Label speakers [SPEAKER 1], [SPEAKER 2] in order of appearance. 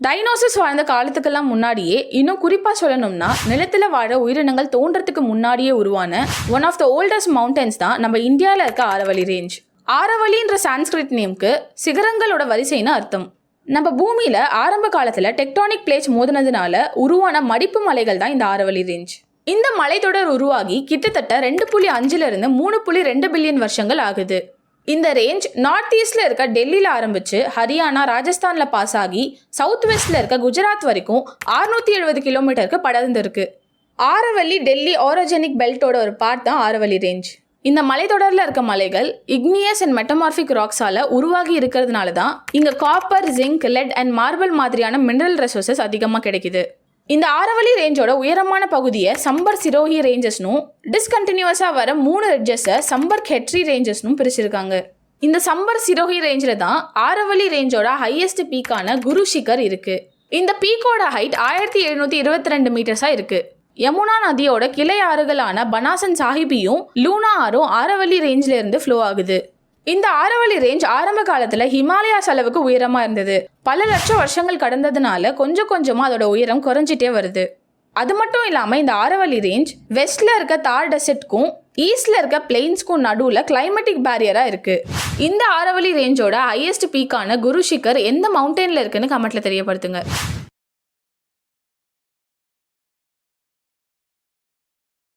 [SPEAKER 1] Dinosaurs வாழ்ந்த காலத்துக்கெல்லாம் முன்னாடியே, இன்னும் குறிப்பா சொல்லணும்னா நிலத்துல வாழ உயிரினங்கள் தோன்றதுக்கு முன்னாடியே உருவான one of the oldest mountains தான் நம்ம இந்தியாவில் இருக்க ஆரவல்லி ரேஞ்ச். ஆரவல்லின்ற சான்ஸ்கிரிட் நேம்க்கு சிகரங்களோட வரிசைன்னு அர்த்தம். நம்ம பூமியில ஆரம்ப காலத்துல டெக்டானிக் பிளேட்ஸ் மோதினதுனால உருவான மடிப்பு மலைகள் தான் இந்த ஆரவல்லி ரேஞ்ச். இந்த மலைத்தொடர் உருவாகி கிட்டத்தட்ட 2.5 இருந்து 3.2 பில்லியன் வருஷங்கள் ஆகுது. இந்த ரேஞ்ச் நார்த் ஈஸ்ட்ல இருக்க டெல்லியில ஆரம்பிச்சு ஹரியானா, ராஜஸ்தான்ல பாஸ் ஆகி சவுத் வெஸ்ட்ல இருக்க குஜராத் வரைக்கும் 670 கிலோமீட்டருக்கு படர்ந்து இருக்கு. ஆரவல்லி டெல்லி ஆரோஜெனிக் பெல்ட்டோட ஒரு பார்ட் தான் ஆரவல்லி ரேஞ்ச். இந்த மலைத்தொடர்ல இருக்க மலைகள் இக்னியஸ் அண்ட் மெட்டமார்பிக் ராக்ஸால உருவாகி இருக்கிறதுனால தான் இங்க copper, zinc, let and marble மாதிரியான மினரல் ரிசோர்சஸ் அதிகமாக கிடைக்குது. இந்த ஆரவல்லி ரேஞ்சோட உயரமான பகுதியை சம்பர் சிரோஹி ரேஞ்சஸ்னும் டிஸ்கண்டினியூஸாக வர 3 ரிட்ஜஸை சம்பர் கெட்ரி ரேஞ்சஸ்னும் பிரிச்சிருக்காங்க. இந்த சம்பர் சிரோஹி ரேஞ்சில் தான் ஆரவல்லி ரேஞ்சோட ஹையஸ்ட் பீக்கான குரு ஷிகர் இருக்கு. இந்த பீக்கோட ஹைட் 1722 மீட்டர்ஸாக இருக்கு. யமுனா நதியோட கிளை ஆறுகளான பனாசன் சாஹிபியும் லூனா ஆறும் ஆரவல்லி ரேஞ்சில இருந்து ஃப்ளோ ஆகுது. இந்த ஆரவல்லி ரேஞ்ச் ஆரம்ப காலத்துல ஹிமாலயாஸ் அளவுக்கு உயரமா இருந்தது. பல லட்சம் வருஷங்கள் கடந்ததுனால கொஞ்சம் கொஞ்சமா அதோட உயரம் குறைஞ்சிட்டே வருது. அது மட்டும் இல்லாம இந்த ஆரவல்லி ரேஞ்ச் வெஸ்ட்ல இருக்க தார் டெசர்ட்க்கும் ஈஸ்ட்ல இருக்க பிளெயின்ஸ்க்கும் நடுவுல கிளைமேட்டிக் பேரியரா இருக்கு. இந்த ஆரவல்லி ரேஞ்சோட ஹையஸ்ட் பீக்கான குரு ஷிகர் எந்த மவுண்டன்ல இருக்குன்னு கமெண்ட்ல தெரியப்படுத்துங்க.